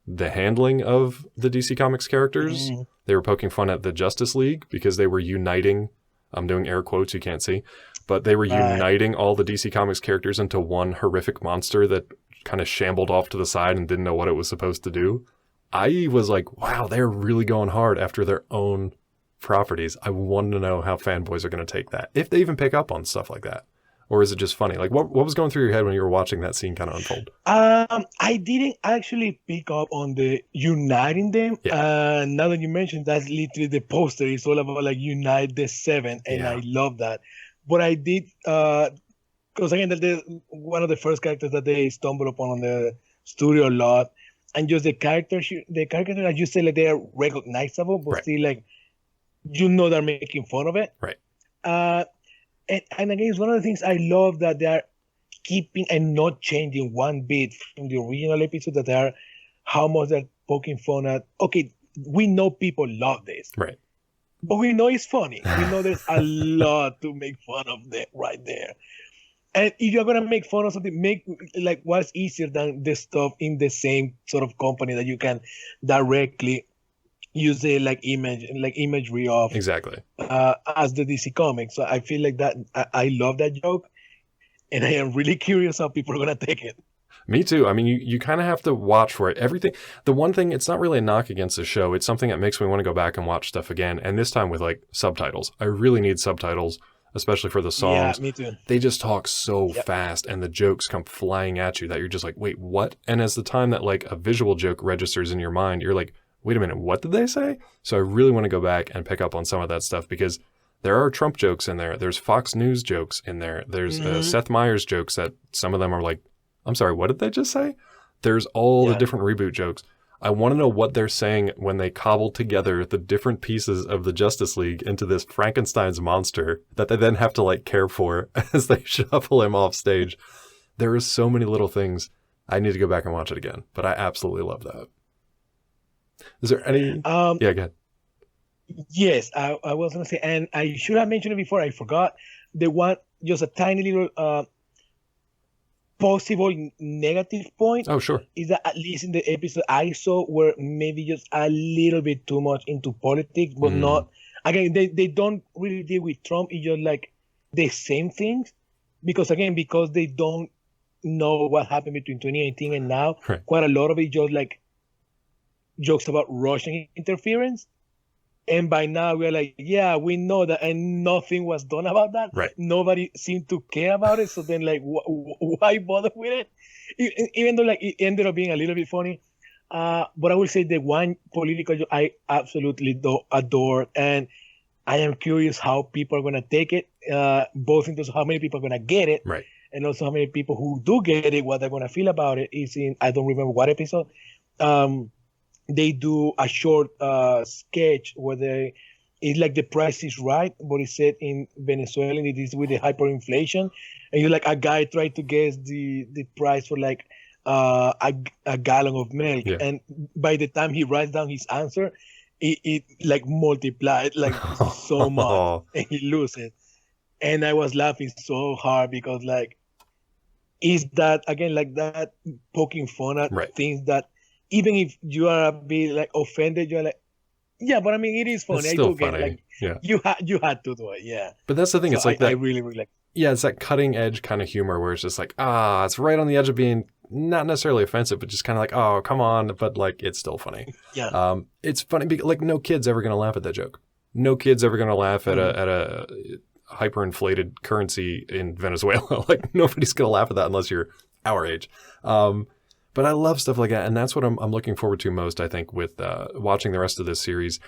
the handling of the DC Comics characters. Mm. They were poking fun at the Justice League because they were uniting. I'm doing air quotes, you can't see. But they were uniting all the DC Comics characters into one horrific monster that kind of shambled off to the side and didn't know what it was supposed to do. I was like, wow, they're really going hard after their own properties. I want to know how fanboys are going to take that. If they even pick up on stuff like that. Or is it just funny? Like, what was going through your head when you were watching that scene kind of unfold? I didn't actually pick up on the uniting them. Yeah. Now that you mentioned, that's literally the poster. It's all about like unite the 7, and I love that. But I did, because again, one of the first characters that they stumbled upon on the studio a lot, and just the characters that you say like they are recognizable, but still like they're making fun of it. Right. And again, it's one of the things I love that they are keeping and not changing one bit from the original episode, that they are how much they're poking fun at. Okay, we know people love this. Right. But we know it's funny. We know there's a lot to make fun of there, right there. And if you're going to make fun of something, make like what's easier than the stuff in the same sort of company that you can directly use the imagery of exactly as the DC Comics. So I feel like that I love that joke, and I am really curious how people are gonna take it. Me too. I mean, you kind of have to watch for it. Everything. The one thing, it's not really a knock against the show. It's something that makes me want to go back and watch stuff again, and this time with like subtitles. I really need subtitles, especially for the songs. Yeah, me too. They just talk so fast, and the jokes come flying at you that you're just like, wait, what? And as the time that like a visual joke registers in your mind, you're like, wait a minute, what did they say? So I really want to go back and pick up on some of that stuff, because There are Trump jokes in there. There's Fox News jokes in there. There's Seth Meyers jokes that some of them are like, I'm sorry, what did they just say? There's all the different reboot jokes. I want to know what they're saying when they cobble together the different pieces of the Justice League into this Frankenstein's monster that they then have to like care for as they shuffle him off stage. There are so many little things. I need to go back and watch it again, but I absolutely love that. Is there any? Yeah, go ahead. Yes, I was going to say, and I should have mentioned it before. I forgot. The one, just a tiny little possible negative point. Oh, sure. Is that at least in the episode I saw, were maybe just a little bit too much into politics, but not. Again, they don't really deal with Trump. It's just like the same things, because they don't know what happened between 2018 and now. Right. Quite a lot of it just like jokes about Russian interference. And by now we're like, yeah, we know that, and nothing was done about that. Right. Nobody seemed to care about it. So then, like, why bother with it? Even though, like, it ended up being a little bit funny. But I will say the one political joke I absolutely adore, and I am curious how people are gonna take it, both in terms of how many people are gonna get it, right, and also how many people who do get it, what they're gonna feel about it. Is in, I don't remember what episode. They do a short sketch where it's like The Price is Right, but it's set in Venezuela, and it is with the hyperinflation. And you're like, a guy tried to guess the price for like a gallon of milk. Yeah. And by the time he writes down his answer, it like multiplied like so much, and he loses. And I was laughing so hard because like, is that, again, like that poking fun at things that, even if you are a bit like offended, you're like, yeah, but I mean, it is funny. It's still funny. Like, yeah. You had to do it, yeah. But that's the thing. So it's like that. I really, really like. Yeah, it's that cutting edge kind of humor where it's just like, it's right on the edge of being not necessarily offensive, but just kind of like, oh, come on, but like it's still funny. Yeah. It's funny because like no kid's ever gonna laugh at that joke. No kid's ever gonna laugh at a hyperinflated currency in Venezuela. Like nobody's gonna laugh at that unless you're our age. But I love stuff like that, and that's what I'm looking forward to most, I think, with watching the rest of this series.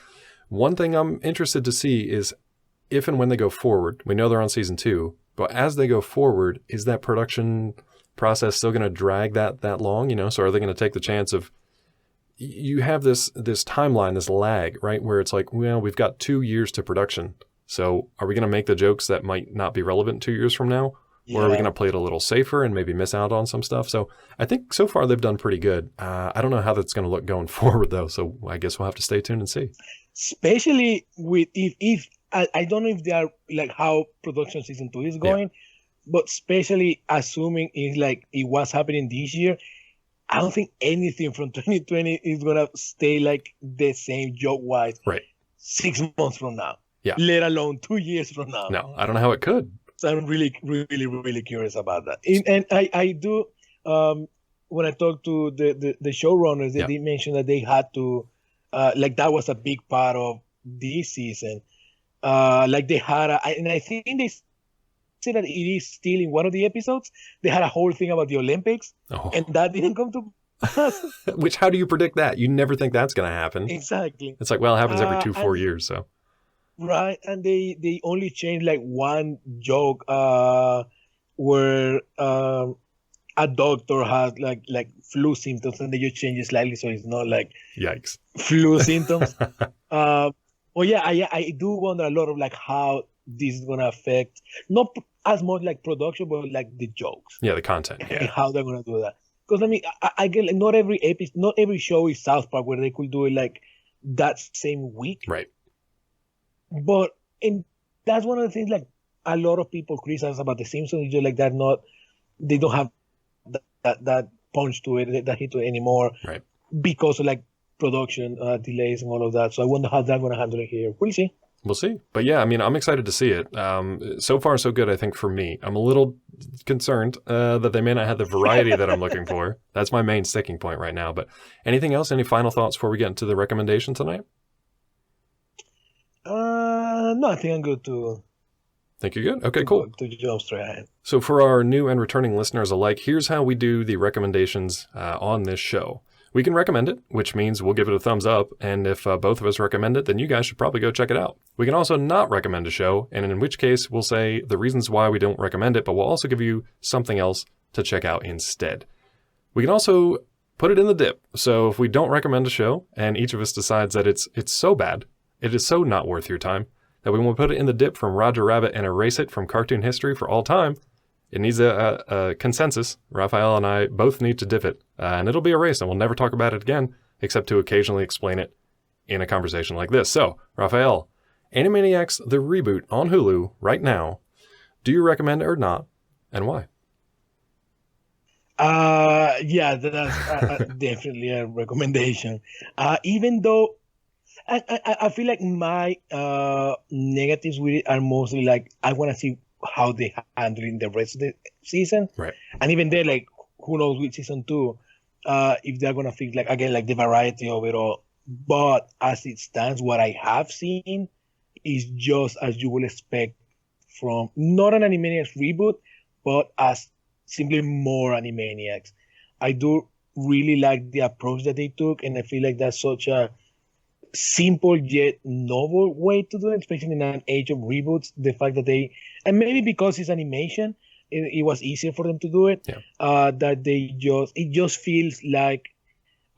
One thing I'm interested to see is if and when they go forward. We know they're on season 2, but as they go forward, is that production process still going to drag that long? You know, so are they going to take the chance of you have this timeline, this lag, right, where it's like, well, we've got 2 years to production, so are we going to make the jokes that might not be relevant 2 years from now? Yeah. Or are we going to play it a little safer and maybe miss out on some stuff? So I think so far they've done pretty good. I don't know how that's going to look going forward, though. So I guess we'll have to stay tuned and see. Especially with if I don't know if they are like how production season 2 is going, but especially assuming it's like it was happening this year, I don't think anything from 2020 is going to stay like the same joke-wise 6 months from now. Yeah. Let alone 2 years from now. No, I don't know how it could. So I'm really, really, really curious about that. And I do, when I talked to the showrunners, they did mention that they had to, like that was a big part of this season. Like they had, and I think they said that it is still in one of the episodes, they had a whole thing about the Olympics, and that didn't come to pass. Which, how do you predict that? You never think that's going to happen. Exactly. It's like, well, it happens every 4 years, so. Right, and they only changed like one joke where a doctor has like flu symptoms, and they just change it slightly so it's not like yikes flu symptoms. Well, yeah, I do wonder a lot of like how this is gonna affect not as much like production, but like the jokes. Yeah, the content. Yeah, and how they're gonna do that. Because I mean, I get like, not every show is South Park where they could do it like that same week. Right. But that's one of the things like a lot of people criticize about The Simpsons. Just like that, they don't have that punch to it, that hit to it anymore, right? Because of like production delays and all of that. So I wonder how they're going to handle it here. We'll see. We'll see. But yeah, I mean, I'm excited to see it. So far, so good, I think, for me. I'm a little concerned that they may not have the variety that I'm looking for. That's my main sticking point right now. But anything else? Any final thoughts before we get into the recommendation tonight? No, I think I'm good to. Think you're good? Okay, cool. To jump straight ahead. So for our new and returning listeners alike, here's how we do the recommendations on this show. We can recommend it, which means we'll give it a thumbs up, and if both of us recommend it, then you guys should probably go check it out. We can also not recommend a show, and in which case we'll say the reasons why we don't recommend it, but we'll also give you something else to check out instead. We can also put it in the dip. So if we don't recommend a show, and each of us decides that it's so bad, it is so not worth your time, that we want to put it in the dip from Roger Rabbit and erase it from cartoon history for all time, it needs a consensus. Rafael and I both need to dip it, and it'll be erased, and we'll never talk about it again, except to occasionally explain it in a conversation like this. So, Rafael, Animaniacs the reboot on Hulu right now. Do you recommend it or not, and why? Yeah, that's definitely a recommendation. Even though I feel like my negatives with it are mostly like I want to see how they handling the rest of the season, right? And even then, like, who knows with season 2, if they're gonna fix like again like the variety of it all. But as it stands, what I have seen is just as you will expect from not an Animaniacs reboot, but as simply more Animaniacs. I do really like the approach that they took, and I feel like that's such a simple yet novel way to do it, especially in an age of reboots. The fact that and maybe because it's animation, it was easier for them to do it. Yeah. That it just feels like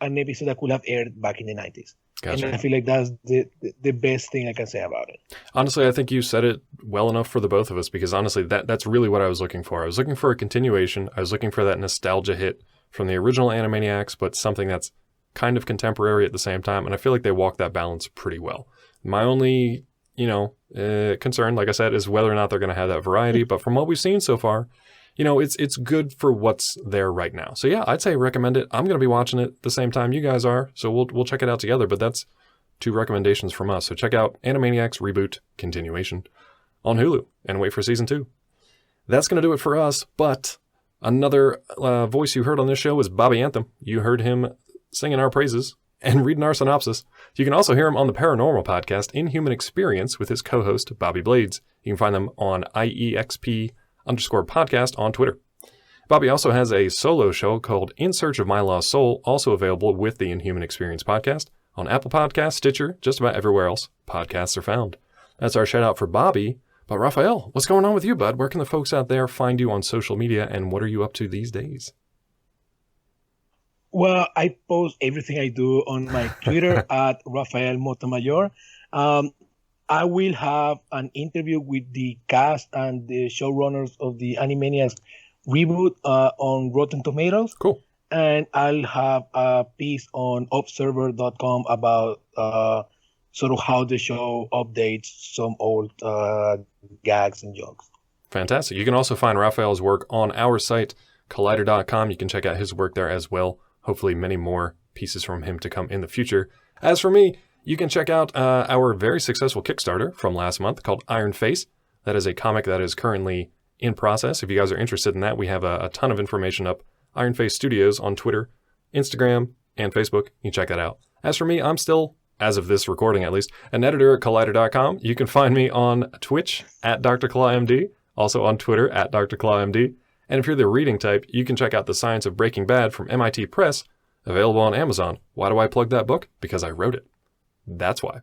an episode that could have aired back in the 90s. Gotcha. And I feel like that's the best thing I can say about it. Honestly, I think you said it well enough for the both of us, because honestly, that's really what I was looking for. I was looking for a continuation. I was looking for that nostalgia hit from the original Animaniacs, but something that's kind of contemporary at the same time, and I feel like they walk that balance pretty well. My only, concern, like I said, is whether or not they're going to have that variety, but from what we've seen so far, it's good for what's there right now. So yeah, I'd say recommend it. I'm going to be watching it the same time you guys are, so we'll check it out together, but that's 2 recommendations from us. So check out Animaniacs Reboot Continuation on Hulu and wait for season 2. That's going to do it for us, but another voice you heard on this show is Bobby Anthem. You heard him singing our praises and reading our synopsis. You can also hear him on the Paranormal podcast, Inhuman Experience, with his co-host, Bobby Blades. You can find them on IEXP_podcast on Twitter. Bobby also has a solo show called In Search of My Lost Soul, also available with the Inhuman Experience podcast on Apple Podcasts, Stitcher, just about everywhere else podcasts are found. That's our shout out for Bobby. But Rafael, what's going on with you, bud? Where can the folks out there find you on social media, and what are you up to these days? Well, I post everything I do on my Twitter at Rafael Motamayor. I will have an interview with the cast and the showrunners of the Animaniacs reboot on Rotten Tomatoes. Cool. And I'll have a piece on Observer.com about sort of how the show updates some old gags and jokes. Fantastic. You can also find Rafael's work on our site, Collider.com. You can check out his work there as well. Hopefully many more pieces from him to come in the future. As for me, you can check out our very successful Kickstarter from last month called Iron Face. That is a comic that is currently in process. If you guys are interested in that, we have a ton of information up. Iron Face Studios on Twitter, Instagram, and Facebook. You can check that out. As for me, I'm still, as of this recording at least, an editor at Collider.com. You can find me on Twitch at DrClawMD, also on Twitter at DrClawMD. And if you're the reading type, you can check out The Science of Breaking Bad from MIT Press, available on Amazon. Why do I plug that book? Because I wrote it. That's why.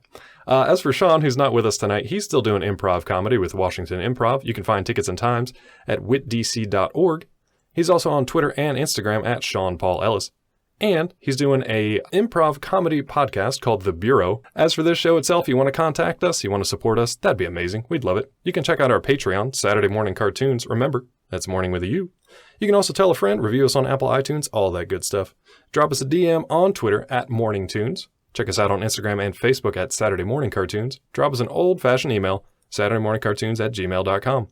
As for Sean, who's not with us tonight, he's still doing improv comedy with Washington Improv. You can find tickets and times at witdc.org. He's also on Twitter and Instagram at Sean Paul Ellis. And he's doing a improv comedy podcast called The Bureau. As for this show itself, you want to contact us, you want to support us, that'd be amazing. We'd love it. You can check out our Patreon, Saturday Morning Cartoons. Remember, that's morning with a U. You can also tell a friend, review us on Apple iTunes, all that good stuff. Drop us a DM on Twitter at MorningToons. Check us out on Instagram and Facebook at Saturday Morning Cartoons. Drop us an old-fashioned email, SaturdayMorningCartoons@gmail.com.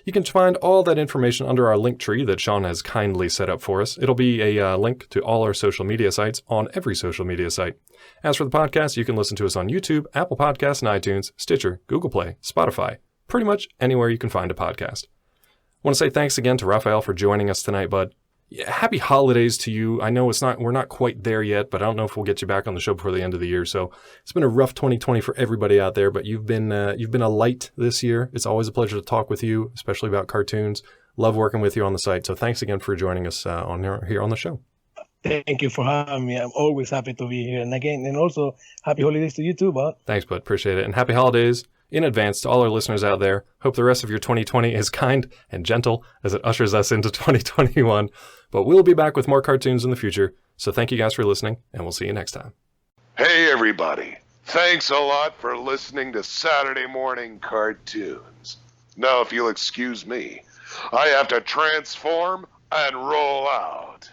You can find all that information under our link tree that Sean has kindly set up for us. It'll be a link to all our social media sites on every social media site. As for the podcast, you can listen to us on YouTube, Apple Podcasts and iTunes, Stitcher, Google Play, Spotify, pretty much anywhere you can find a podcast. I want to say thanks again to Rafael for joining us tonight, bud. Yeah, happy holidays to you. I know we're not quite there yet, but I don't know if we'll get you back on the show before the end of the year. So it's been a rough 2020 for everybody out there, but you've been a light this year. It's always a pleasure to talk with you, especially about cartoons. Love working with you on the site. So thanks again for joining us here on the show. Thank you for having me. I'm always happy to be here. And again, and also happy holidays to you too, bud. Thanks, bud. Appreciate it. And happy holidays in advance to all our listeners out there. Hope the rest of your 2020 is kind and gentle as it ushers us into 2021. But we'll be back with more cartoons in the future. So thank you guys for listening, and we'll see you next time. Hey, everybody. Thanks a lot for listening to Saturday Morning Cartoons. Now, if you'll excuse me, I have to transform and roll out.